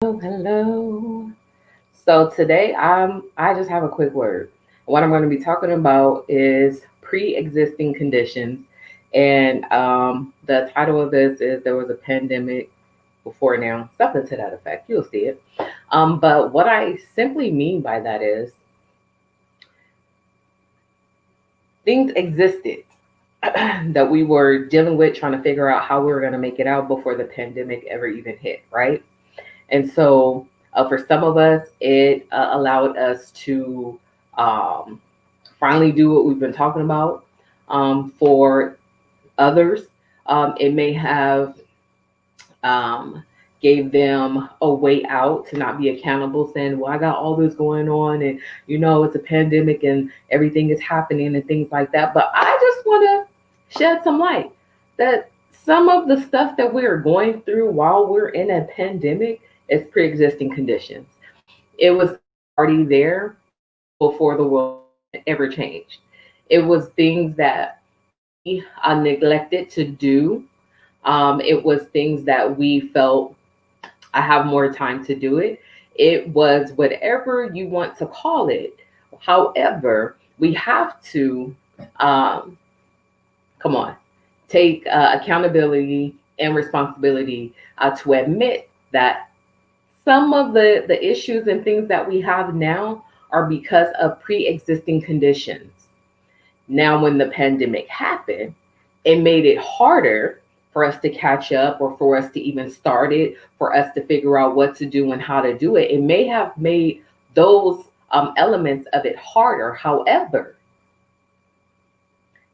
Hello. So today I just have a quick word. What I'm going to be talking about is pre-existing conditions, and the title of this is there was a pandemic before now, something to that effect. You'll see it. But what I simply mean by that is things existed that we were dealing with, trying to figure out how we were going to make it out before the pandemic ever even hit, right? And so for some of us, it allowed us to um, finally do what we've been talking about. For others, it may have um, gave them a way out to not be accountable, saying, "Well, I got all this going on, and it's a pandemic, and everything is happening, and things like that." But I just want to shed some light that some of the stuff that we are going through while we're in a pandemic is pre-existing conditions. It was already there before the world ever changed. It was things that we neglected to do. It was things that we felt I have more time to do it. It was whatever you want to call it. However, we have to um, come on, take accountability and responsibility to admit that some of the issues and things that we have now are because of pre-existing conditions. Now, when the pandemic happened, it made it harder for us to catch up or for us to even start it, for us to figure out what to do and how to do it. It may have made those elements of it harder. However,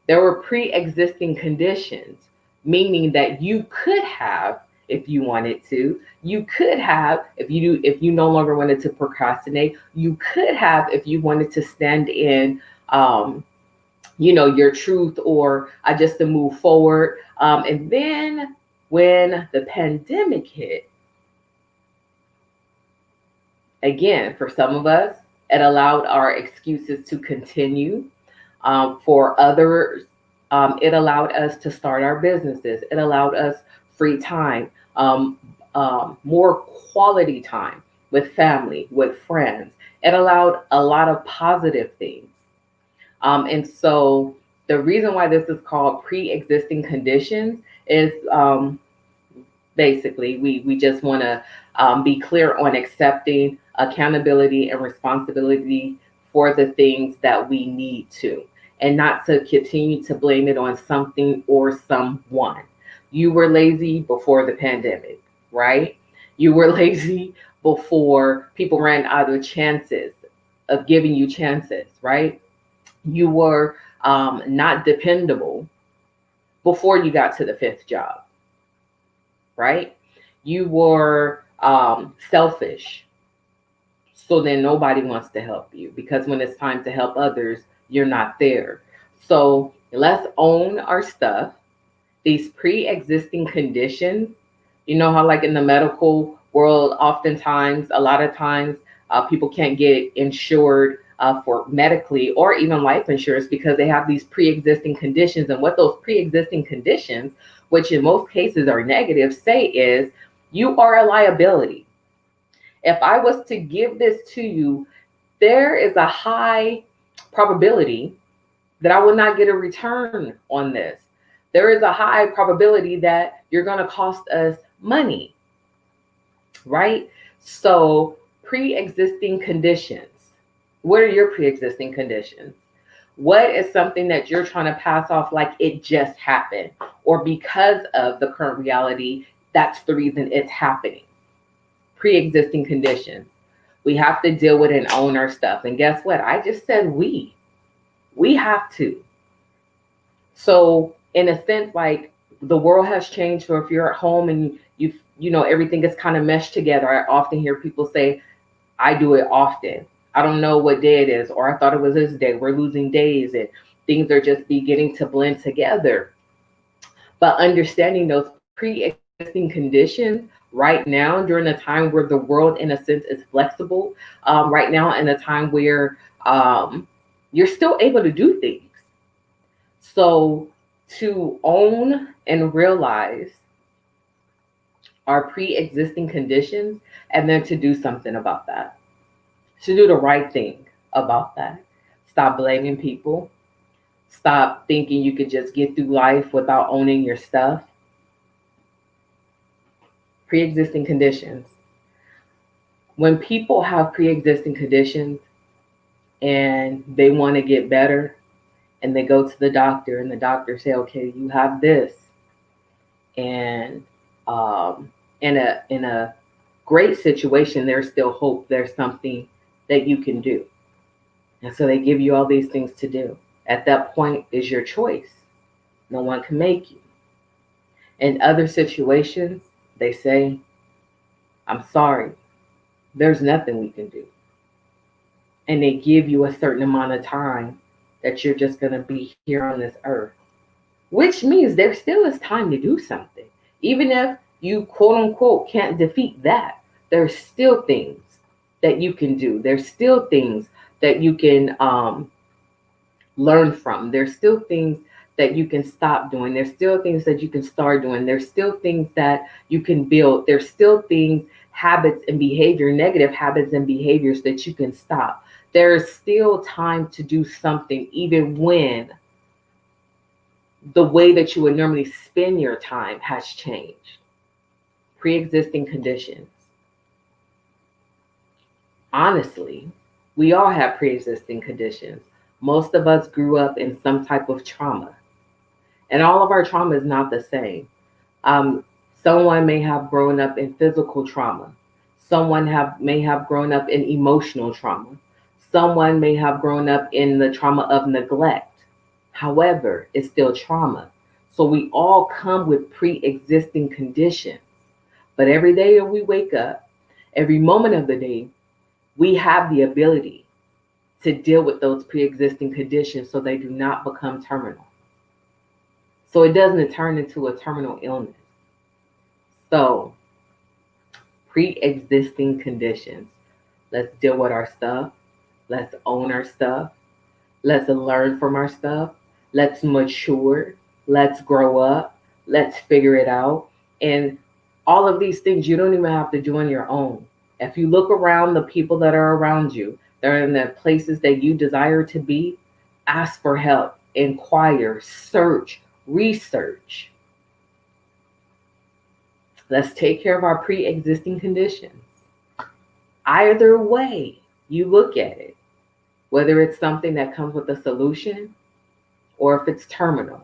there were pre-existing conditions, meaning that you could have, if you wanted to, you could have, if you no longer wanted to procrastinate, you could have, if you wanted to stand in your truth or just to move forward. And then when the pandemic hit, again, for some of us, it allowed our excuses to continue. For others, it allowed us to start our businesses. It allowed us free time, more quality time with family, with friends. It allowed a lot of positive things. And so the reason why this is called pre-existing conditions is basically we just want to be clear on accepting accountability and responsibility for the things that we need to, and not to continue to blame it on something or someone. You were lazy before the pandemic, right? You were lazy before people ran out of chances, of giving you chances, right? You were not dependable before you got to the fifth job, right? You were selfish. So then nobody wants to help you because when it's time to help others, you're not there. So let's own our stuff. These pre existing conditions, you know how, like in the medical world, oftentimes, a lot of times, people can't get insured for medically or even life insurance because they have these pre existing conditions. And what those pre existing conditions, which in most cases are negative, say is you are a liability. If I was to give this to you, there is a high probability that I will not get a return on this. There is a high probability that you're going to cost us money, right? So, pre existing conditions. What are your pre existing conditions? What is something that you're trying to pass off like it just happened? Or because of the current reality, that's the reason it's happening. Pre existing conditions. We have to deal with and own our stuff. And guess what? I just said we. We have to. So in a sense, like the world has changed. So if you're at home and everything is kind of meshed together, I often hear people say, I do it often. I don't know what day it is, or I thought it was this day. We're losing days and things are just beginning to blend together. But understanding those pre-existing conditions right now during a time where the world, in a sense, is flexible, right now in a time where you're still able to do things. So to own and realize our pre-existing conditions, and then to do something about that, to do the right thing about that. Stop blaming people. Stop thinking you could just get through life without owning your stuff. Pre-existing conditions. When people have pre-existing conditions and they want to get better, and they go to the doctor, and the doctor say, okay, you have this, and in a great situation, there's still hope. There's something that you can do, and so they give you all these things to do. At that point, is your choice. No one can make you. In other situations, they say, I'm sorry, there's nothing we can do, and they give you a certain amount of time that you're just going to be here on this earth, which means there still is time to do something. Even if you quote unquote can't defeat that, there's still things that you can do. There's still things that you can learn from. There's still things that you can stop doing. There's still things that you can start doing. There's still things that you can build. There's still things, habits and behavior, negative habits and behaviors that you can stop. There's still time to do something, even when the way that you would normally spend your time has changed. Pre-existing conditions. Honestly, we all have pre-existing conditions. Most of us grew up in some type of trauma, and all of our trauma is not the same. Um, Someone may have grown up in physical trauma. Someone may have grown up in emotional trauma. Someone may have grown up in the trauma of neglect. However, it's still trauma. So we all come with pre-existing conditions. But every day that we wake up, every moment of the day, we have the ability to deal with those pre-existing conditions so they do not become terminal. So it doesn't turn into a terminal illness. So, pre-existing conditions. Let's deal with our stuff. Let's own our stuff. Let's learn from our stuff. Let's mature. Let's grow up. Let's figure it out. And all of these things you don't even have to do on your own. If you look around the people that are around you, they're in the places that you desire to be, ask for help, inquire, search, research. Let's take care of our pre existing conditions. Either way you look at it, whether it's something that comes with a solution or if it's terminal,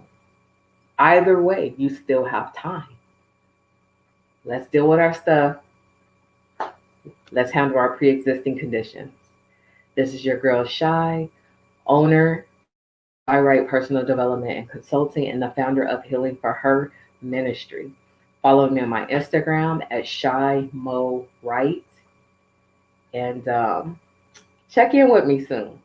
either way, you still have time. Let's deal with our stuff. Let's handle our pre existing conditions. This is your girl, Shy, owner of Shy Wright Personal Development and Consulting, and the founder of Healing for Her Ministry. Follow me on my Instagram at Shy Mo Wright, and check in with me soon.